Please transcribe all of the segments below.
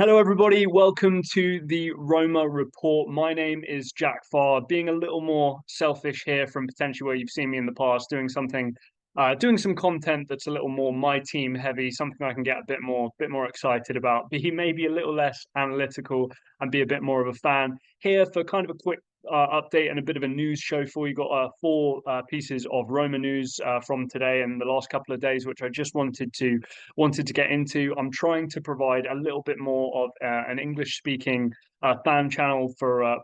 Hello, everybody. Welcome to the Roma report. My name is Jack Farr. Being a little more selfish here from potentially where you've seen me in the past, doing some content that's a little more my team heavy, something I can get a bit more excited about. Be maybe a little less analytical and be a bit more of a fan. Here for kind of a quick update and a bit of a news show for you. Got four pieces of Roma news from today and the last couple of days, which I just wanted to get into. I'm trying to provide a little bit more of an English speaking fan channel for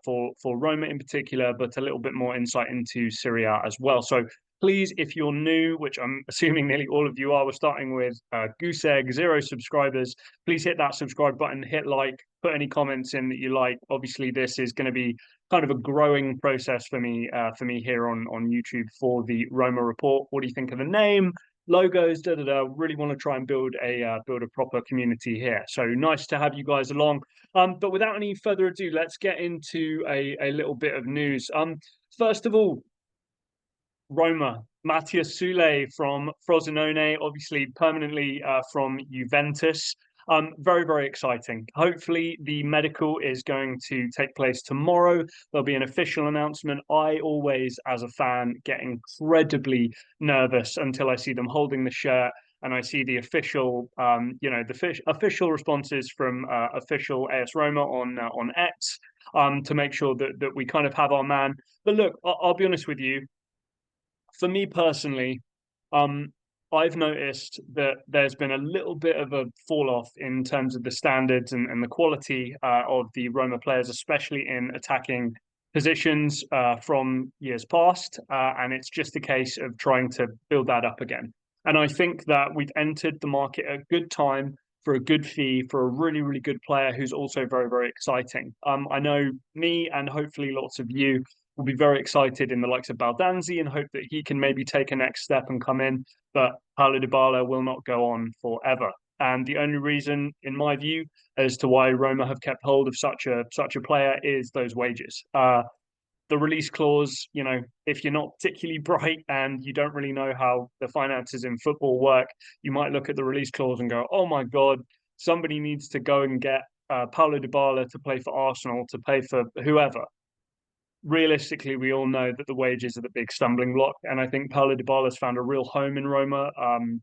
Roma in particular, but a little bit more insight into Serie A as well. So please, if you're new, which I'm assuming nearly all of you are, we're starting with Goose Egg, 0 subscribers. Please hit that subscribe button, hit like, put any comments in that you like. Obviously, this is going to be kind of a growing process for me here on YouTube for the Roma report. What do you think of the name? Logos, really want to try and build a proper community here. So nice to have you guys along. But without any further ado, let's get into a little bit of news. First of all, Roma, Matias Soule from Frosinone, obviously permanently from Juventus. Very, very exciting. Hopefully, the medical is going to take place tomorrow. There'll be an official announcement. I always, as a fan, get incredibly nervous until I see them holding the shirt and I see the official, official responses from official AS Roma on X to make sure that we kind of have our man. But look, I'll be honest with you. For me personally, um, I've noticed that there's been a little bit of a fall off in terms of the standards and the quality of the Roma players, especially in attacking positions from years past. And it's just a case of trying to build that up again. And I think that we've entered the market at a good time for a good fee for a really, really good player who's also very, very exciting. I know me and hopefully lots of you will be very excited in the likes of Baldanzi and hope that he can maybe take a next step and come in. But Paulo Dybala will not go on forever. And the only reason, in my view, as to why Roma have kept hold of such a player is those wages. The release clause, if you're not particularly bright and you don't really know how the finances in football work, you might look at the release clause and go, "Oh my God, somebody needs to go and get Paulo Dybala to play for Arsenal, to play for whoever." Realistically, we all know that the wages are the big stumbling block. And I think Paulo Dybala's found a real home in Roma.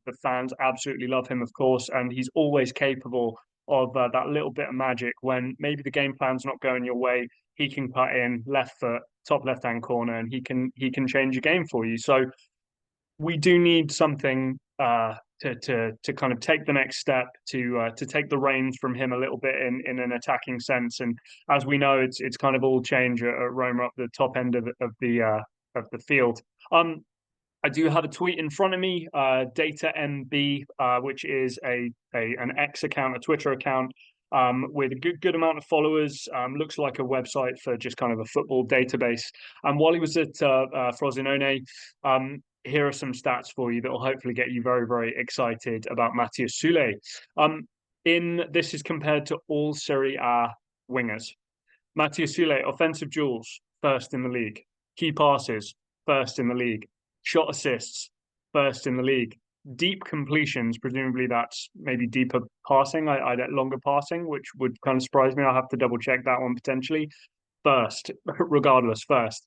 The fans absolutely love him, of course, and he's always capable of that little bit of magic when maybe the game plan's not going your way. He can cut in left foot, top left-hand corner, and he can change a game for you. So we do need something to kind of take the next step to take the reins from him a little bit in an attacking sense. And as we know, it's kind of all change at Roma up the top end of the field. I do have a tweet in front of me, Data MB, which is an X account, a Twitter account. With a good amount of followers, looks like a website for just kind of a football database. And while he was at Frosinone, here are some stats for you that will hopefully get you very, very excited about Matias Soule. This is compared to all Serie A wingers. Matias Soule, offensive duels, first in the league. Key passes, first in the league. Shot assists, first in the league. Deep completions, presumably that's maybe deeper passing, I longer passing, which would kind of surprise me. I'll have to double check that one potentially. First, regardless, first.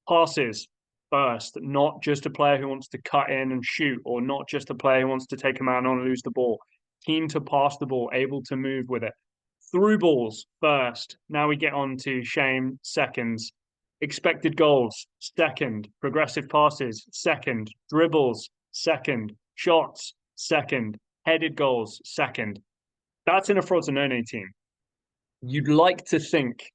Passes, first, not just a player who wants to cut in and shoot, or not just a player who wants to take a man on and lose the ball. Keen to pass the ball, able to move with it. Through balls, first. Now we get on to shame, seconds. Expected goals, second. Progressive passes, second. Dribbles, second. Shots, second. Headed goals, second. That's in a Frosinone team. You'd like to think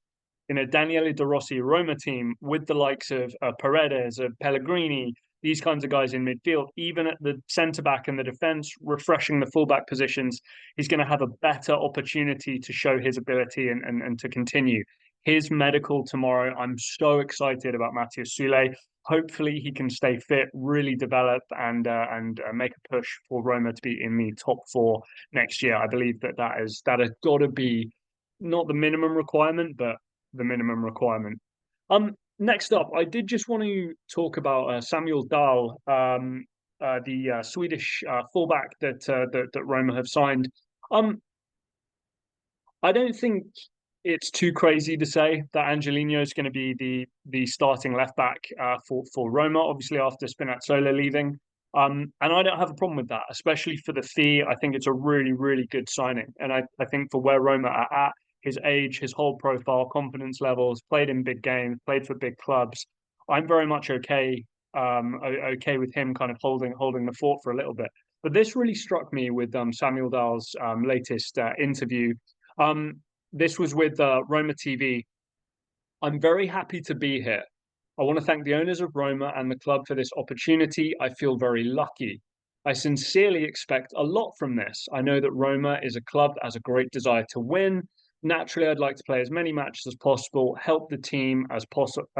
in a Daniele De Rossi Roma team with the likes of Paredes, of Pellegrini, these kinds of guys in midfield, even at the centre back and the defence, refreshing the fullback positions, he's going to have a better opportunity to show his ability and to continue. His medical tomorrow, I'm so excited about Matias Soule. Hopefully he can stay fit, really develop and make a push for Roma to be in the top four next year. I believe that has got to be not the minimum requirement, but the minimum requirement. Next up, I did just want to talk about Samuel Dahl, the Swedish fullback that Roma have signed. I don't think it's too crazy to say that Angelino is going to be the starting left back for Roma. Obviously, after Spinazzola leaving, and I don't have a problem with that, especially for the fee. I think it's a really really good signing, and I think for where Roma are at, his age, his whole profile, confidence levels, played in big games, played for big clubs. I'm very much okay with him kind of holding the fort for a little bit. But this really struck me with Samuel Dahl's latest interview. Um, this was with Roma TV. I'm very happy to be here. I want to thank the owners of Roma and the club for this opportunity. I feel very lucky. I sincerely expect a lot from this. I know that Roma is a club that has a great desire to win. Naturally, I'd like to play as many matches as possible, help the team as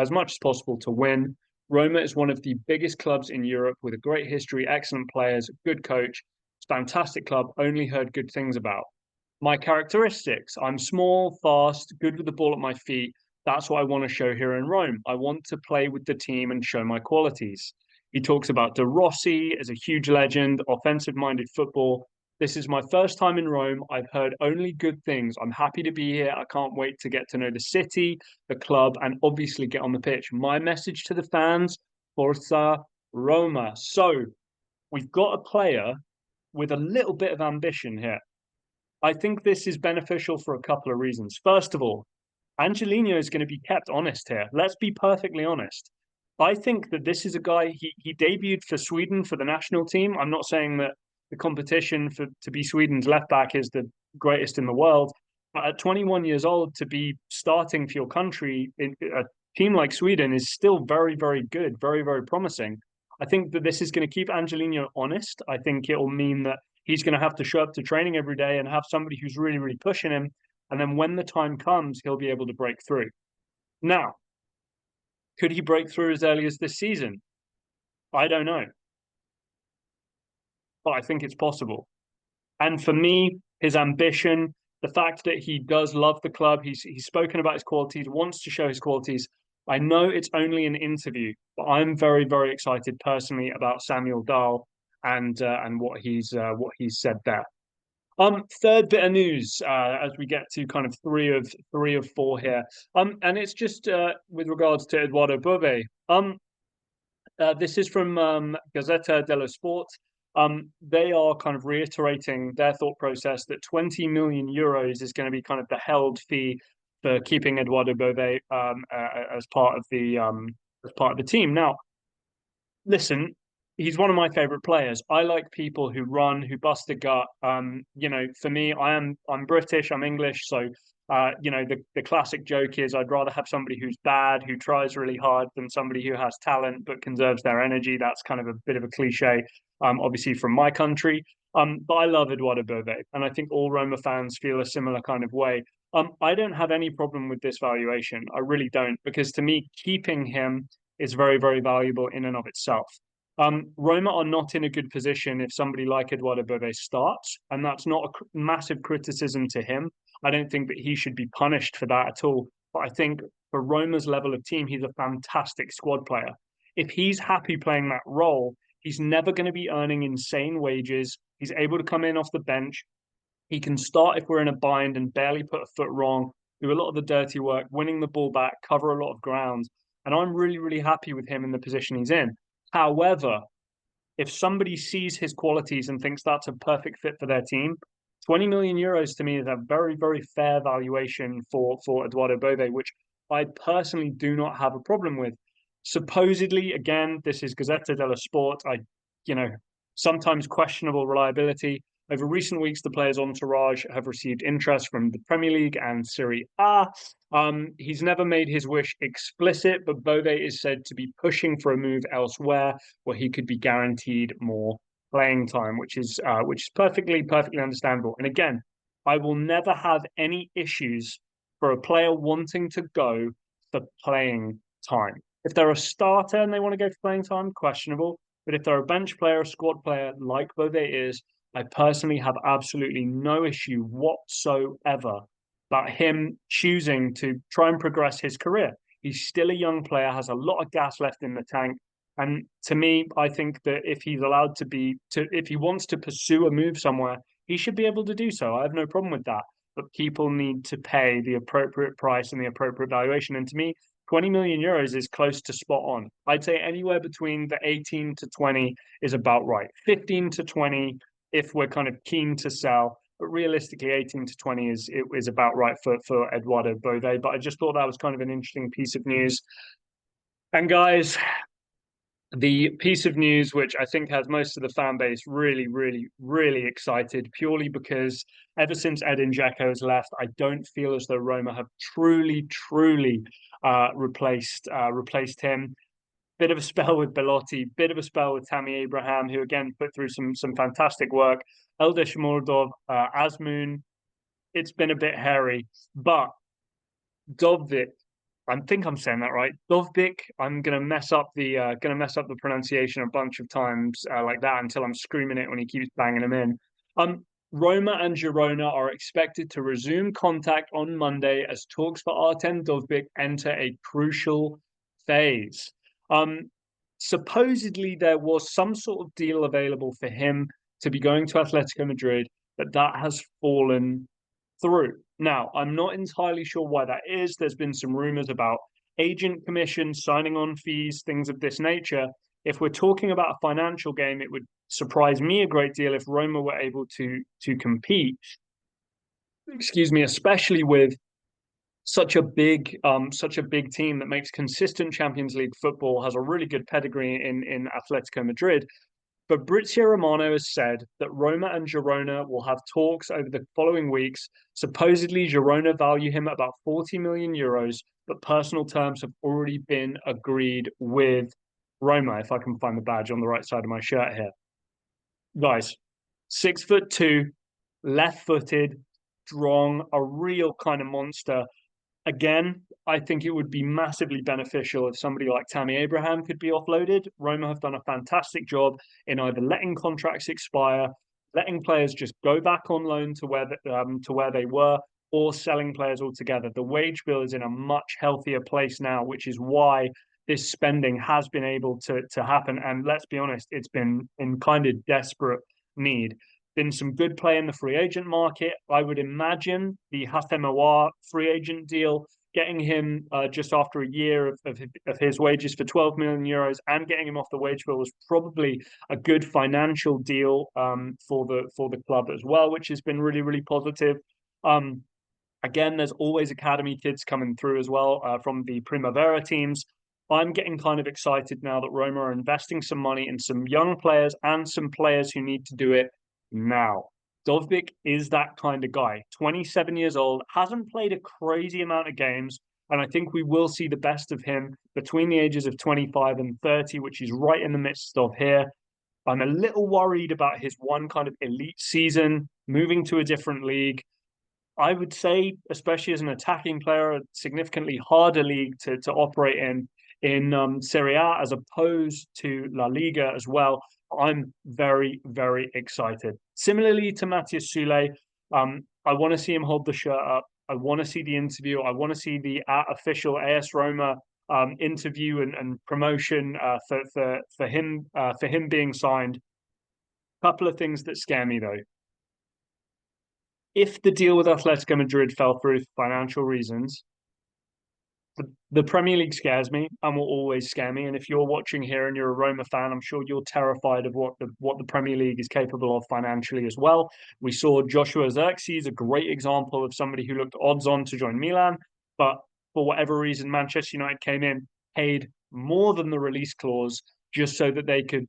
much as possible to win. Roma is one of the biggest clubs in Europe with a great history, excellent players, good coach. It's a fantastic club. Only heard good things about. My characteristics: I'm small, fast, good with the ball at my feet. That's what I want to show here in Rome. I want to play with the team and show my qualities. He talks about De Rossi as a huge legend, offensive minded football. This is my first time in Rome. I've heard only good things. I'm happy to be here. I can't wait to get to know the city, the club, and obviously get on the pitch. My message to the fans: Forza Roma. So we've got a player with a little bit of ambition here. I think this is beneficial for a couple of reasons. First of all, Angelino is going to be kept honest here. Let's be perfectly honest. I think that this is a guy, he debuted for Sweden for the national team. I'm not saying that the competition for to be Sweden's left back is the greatest in the world, but at 21 years old to be starting for your country in a team like Sweden is still very, very good, very, very promising. I think that this is going to keep Angelino honest. I think it will mean that he's going to have to show up to training every day and have somebody who's really, really pushing him. And then when the time comes, he'll be able to break through. Now, could he break through as early as this season? I don't know, but I think it's possible. And for me, his ambition, the fact that he does love the club, he's spoken about his qualities, wants to show his qualities. I know it's only an interview, but I'm very, very excited personally about Samuel Dahl and what he's said there. Third bit of news as we get to kind of three of four here. And it's just with regards to Edoardo Bove. This is from Gazzetta dello Sport. They are kind of reiterating their thought process that 20 million euros is going to be kind of the held fee for keeping Edoardo Bove as part of the team. Now, listen, he's one of my favorite players. I like people who run, who bust a gut. For me, I'm British, I'm English, so the classic joke is I'd rather have somebody who's bad, who tries really hard, than somebody who has talent but conserves their energy. That's kind of a bit of a cliche, obviously from my country. But I love Edoardo Bove, and I think all Roma fans feel a similar kind of way. I don't have any problem with this valuation. I really don't, because to me, keeping him is very, very valuable in and of itself. Roma are not in a good position if somebody like Edoardo Bove starts, and that's not a massive criticism to him. I don't think that he should be punished for that at all. But I think for Roma's level of team, he's a fantastic squad player. If he's happy playing that role, he's never going to be earning insane wages. He's able to come in off the bench. He can start if we're in a bind and barely put a foot wrong, do a lot of the dirty work, winning the ball back, cover a lot of ground. And I'm really, really happy with him in the position he's in. However, if somebody sees his qualities and thinks that's a perfect fit for their team, 20 million euros to me is a very, very fair valuation for Edoardo Bove, which I personally do not have a problem with. Supposedly, again, this is Gazzetta dello Sport. Sometimes questionable reliability. Over recent weeks, the player's entourage have received interest from the Premier League and Serie A. He's never made his wish explicit, but Bove is said to be pushing for a move elsewhere where he could be guaranteed more playing time, which is perfectly understandable. And again, I will never have any issues for a player wanting to go for playing time. If they're a starter and they want to go for playing time, questionable. But if they're a bench player, a squad player like Bove is, I personally have absolutely no issue whatsoever about him choosing to try and progress his career. He's still a young player, has a lot of gas left in the tank. And to me, I think that if he's allowed if he wants to pursue a move somewhere, he should be able to do so. I have no problem with that. but people need to pay the appropriate price and the appropriate valuation. And to me, 20 million euros is close to spot on. I'd say anywhere between the 18 to 20 is about right. 15 to 20 if we're kind of keen to sell, but realistically 18 to 20 is about right for Edoardo Bove. But I just thought that was kind of an interesting piece of news. And guys, the piece of news which I think has most of the fan base really, really, really excited, purely because ever since Edin Dzeko has left, I don't feel as though Roma have truly, truly replaced him. Bit of a spell with Belotti, bit of a spell with Tammy Abraham, who again put through some fantastic work. Eldar Shomurodov, Azmoun. It's been a bit hairy, but Dovbyk, I think I'm saying that right. Dovbyk. I'm gonna mess up the pronunciation a bunch of times like that until I'm screaming it when he keeps banging them in. Roma and Girona are expected to resume contact on Monday as talks for Artem Dovbyk enter a crucial phase. Supposedly there was some sort of deal available for him to be going to Atletico Madrid, but that has fallen through. Now, I'm not entirely sure why that is. There's been some rumors about agent commissions, signing on fees, things of this nature. If we're talking about a financial game, it would surprise me a great deal if Roma were able to compete. Excuse me, especially with such a big team that makes consistent Champions League football, has a really good pedigree in Atletico Madrid. Fabrizio Romano has said that Roma and Girona will have talks over the following weeks. Supposedly, Girona value him at about 40 million euros, but personal terms have already been agreed with Roma, if I can find the badge on the right side of my shirt here. Guys, 6'2", left-footed, strong, a real kind of monster. Again, I think it would be massively beneficial if somebody like Tammy Abraham could be offloaded. Roma have done a fantastic job in either letting contracts expire, letting players just go back on loan to where they were, or selling players altogether. The wage bill is in a much healthier place now, which is why this spending has been able to happen. And let's be honest, it's been in kind of desperate need. Been some good play in the free agent market. I would imagine the Hatem Aouar free agent deal, getting him just after a year of his wages for 12 million euros and getting him off the wage bill was probably a good financial deal for the club as well, which has been really, really positive. Again, there's always academy kids coming through as well from the Primavera teams. I'm getting kind of excited now that Roma are investing some money in some young players and some players who need to do it now. Dovbyk is that kind of guy. 27 years old, hasn't played a crazy amount of games, and I think we will see the best of him between the ages of 25 and 30, which he's right in the midst of here. I'm a little worried about his one kind of elite season, moving to a different league. I would say, especially as an attacking player, a significantly harder league to operate in Serie A as opposed to La Liga as well. I'm very, very excited. Similarly to Matias Soule, I want to see him hold the shirt up. I want to see the interview. I want to see the official AS Roma interview and promotion for him being signed. Couple of things that scare me though. If the deal with Atletico Madrid fell through for financial reasons, the Premier League scares me and will always scare me. And if you're watching here and you're a Roma fan, I'm sure you're terrified of what the Premier League is capable of financially as well. We saw Joshua Zirkzee, a great example of somebody who looked odds on to join Milan, but for whatever reason, Manchester United came in, paid more than the release clause just so that they could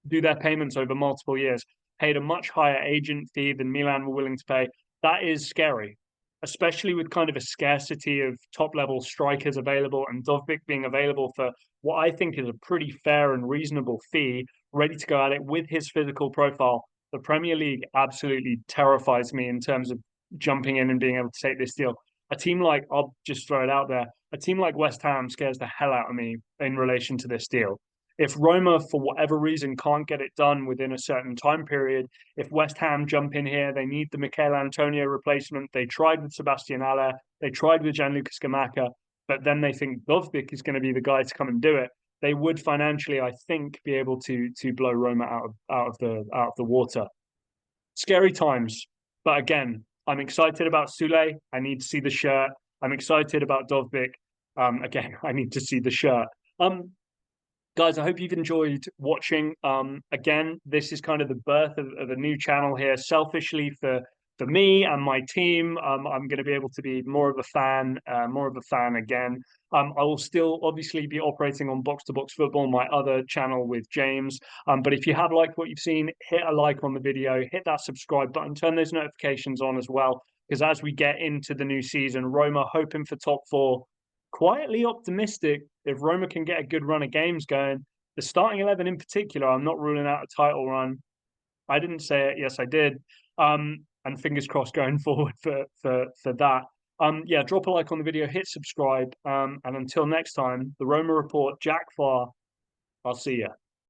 do their payments over multiple years, paid a much higher agent fee than Milan were willing to pay. That is scary, especially with kind of a scarcity of top-level strikers available and Dovbyk being available for what I think is a pretty fair and reasonable fee, ready to go at it with his physical profile. The Premier League absolutely terrifies me in terms of jumping in and being able to take this deal. A team like, I'll just throw it out there, a team like West Ham scares the hell out of me in relation to this deal. If Roma, for whatever reason, can't get it done within a certain time period, if West Ham jump in here, they need the Michail Antonio replacement. They tried with Sebastian Haller, they tried with Gianluca Scamacca, but then they think Dovbyk is going to be the guy to come and do it. They would financially, I think, be able to blow Roma out of the water. Scary times, But again, I'm excited about Soule. I need to see the shirt. I'm excited about Dovbyk. Again, I need to see the shirt. Guys, I hope you've enjoyed watching. Again, this is kind of the birth of a new channel here. Selfishly for me and my team, I'm going to be able to be more of a fan, again. I will still obviously be operating on Box to Box Football, my other channel with James. But if you have liked what you've seen, hit a like on the video, hit that subscribe button, turn those notifications on as well. Because as we get into the new season, Roma hoping for top four. Quietly optimistic if Roma can get a good run of games going. The starting 11 in particular, I'm not ruling out a title run. I didn't say it. Yes, I did. And fingers crossed going forward for that. Yeah, drop a like on the video, hit subscribe. And until next time, the Roma Report, Jack Farr. I'll see you.